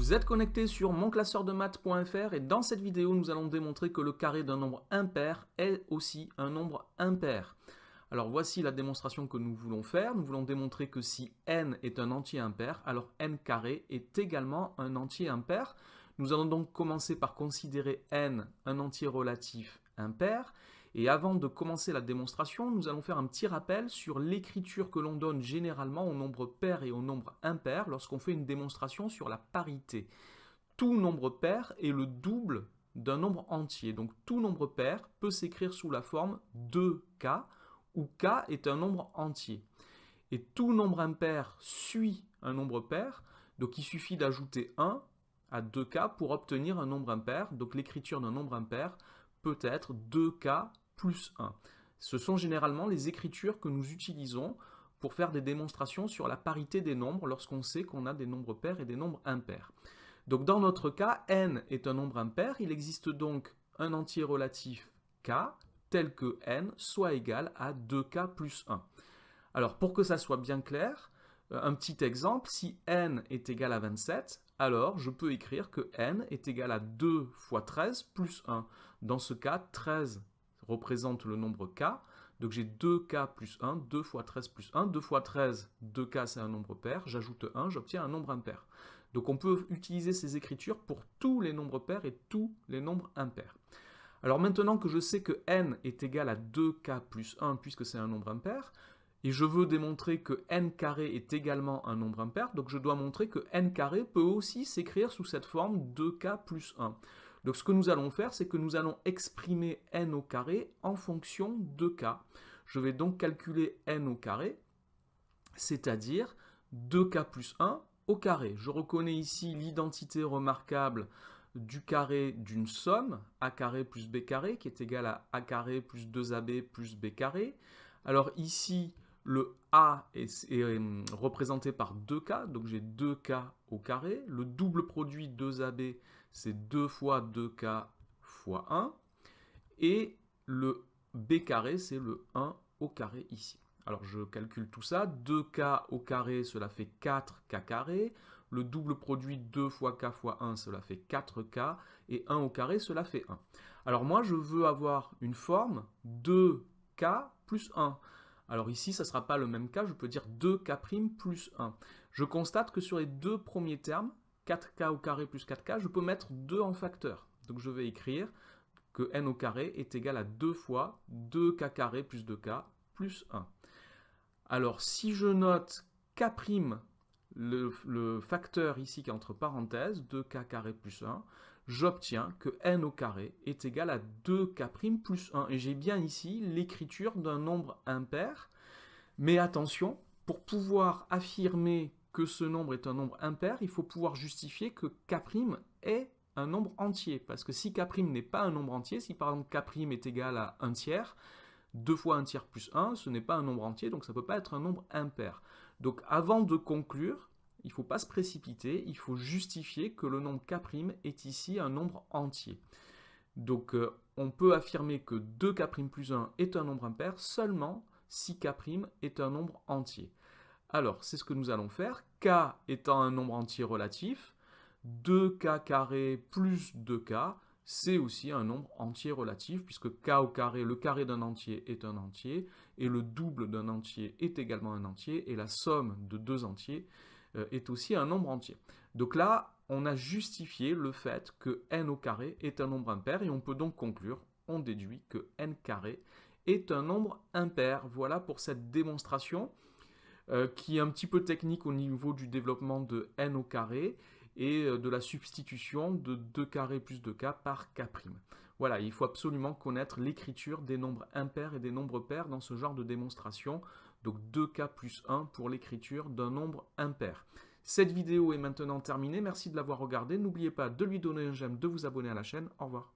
Vous êtes connecté sur monclasseurdemaths.fr et dans cette vidéo, nous allons démontrer que le carré d'un nombre impair est aussi un nombre impair. Alors voici la démonstration que nous voulons faire. Nous voulons démontrer que si n est un entier impair, alors n carré est également un entier impair. Nous allons donc commencer par considérer n un entier relatif impair. Et avant de commencer la démonstration, nous allons faire un petit rappel sur l'écriture que l'on donne généralement aux nombres pairs et aux nombres impairs lorsqu'on fait une démonstration sur la parité. Tout nombre pair est le double d'un nombre entier. Donc tout nombre pair peut s'écrire sous la forme 2k, où k est un nombre entier. Et tout nombre impair suit un nombre pair, donc il suffit d'ajouter 1 à 2k pour obtenir un nombre impair. Donc l'écriture d'un nombre impair peut être 2k plus 1. Ce sont généralement les écritures que nous utilisons pour faire des démonstrations sur la parité des nombres lorsqu'on sait qu'on a des nombres pairs et des nombres impairs. Donc dans notre cas, n est un nombre impair, il existe donc un entier relatif k tel que n soit égal à 2k plus 1. Alors pour que ça soit bien clair, un petit exemple, si n est égal à 27, alors je peux écrire que n est égal à 2 fois 13 plus 1. Dans ce cas, 13 représente le nombre k, donc j'ai 2k plus 1, 2 fois 13 plus 1, 2 fois 13, 2k c'est un nombre pair, j'ajoute 1, j'obtiens un nombre impair. Donc on peut utiliser ces écritures pour tous les nombres pairs et tous les nombres impairs. Alors maintenant que je sais que n est égal à 2k plus 1 puisque c'est un nombre impair, et je veux démontrer que n carré est également un nombre impair, donc je dois montrer que n carré peut aussi s'écrire sous cette forme 2k plus 1. Donc ce que nous allons faire, c'est que nous allons exprimer n au carré en fonction de k. Je vais donc calculer n au carré, c'est-à-dire 2k plus 1 au carré. Je reconnais ici l'identité remarquable du carré d'une somme, a carré plus b carré, qui est égal à a carré plus 2ab plus b carré. Alors ici, le a est représenté par 2k, donc j'ai 2k au carré. Le double produit 2ab, c'est 2 fois 2k fois 1. Et le b carré, c'est le 1 au carré ici. Alors je calcule tout ça. 2k au carré, cela fait 4k carré. Le double produit 2 fois k fois 1, cela fait 4k. Et 1 au carré, cela fait 1. Alors moi, je veux avoir une forme 2k plus 1. Alors ici, ça ne sera pas le même cas, je peux dire 2k' plus 1. Je constate que sur les deux premiers termes, 4k au carré plus 4k, je peux mettre 2 en facteur. Donc je vais écrire que n au carré est égal à 2 fois 2k carré plus 2k plus 1. Alors si je note k', le facteur ici qui est entre parenthèses, 2k carré plus 1, j'obtiens que n au carré est égal à 2k' plus 1. Et j'ai bien ici l'écriture d'un nombre impair. Mais attention, pour pouvoir affirmer que ce nombre est un nombre impair, il faut pouvoir justifier que k' est un nombre entier. Parce que si k' n'est pas un nombre entier, si par exemple k' est égal à 1 tiers, 2 fois 1 tiers plus 1, ce n'est pas un nombre entier, donc ça ne peut pas être un nombre impair. Donc avant de conclure, il ne faut pas se précipiter, il faut justifier que le nombre k' est ici un nombre entier. Donc on peut affirmer que 2k' plus 1 est un nombre impair seulement si k' est un nombre entier. Alors c'est ce que nous allons faire, k étant un nombre entier relatif, 2k carré plus 2k, c'est aussi un nombre entier relatif, puisque k au carré, le carré d'un entier est un entier, et le double d'un entier est également un entier, et la somme de deux entiers est aussi un nombre entier. Donc là, on a justifié le fait que n au carré est un nombre impair, et on peut donc conclure, on déduit que n carré est un nombre impair. Voilà pour cette démonstration qui est un petit peu technique au niveau du développement de n au carré, et de la substitution de 2 carré plus 2k par k'. Voilà, il faut absolument connaître l'écriture des nombres impairs et des nombres pairs dans ce genre de démonstration. Donc 2k plus 1 pour l'écriture d'un nombre impair. Cette vidéo est maintenant terminée, merci de l'avoir regardée. N'oubliez pas de lui donner un j'aime, de vous abonner à la chaîne. Au revoir.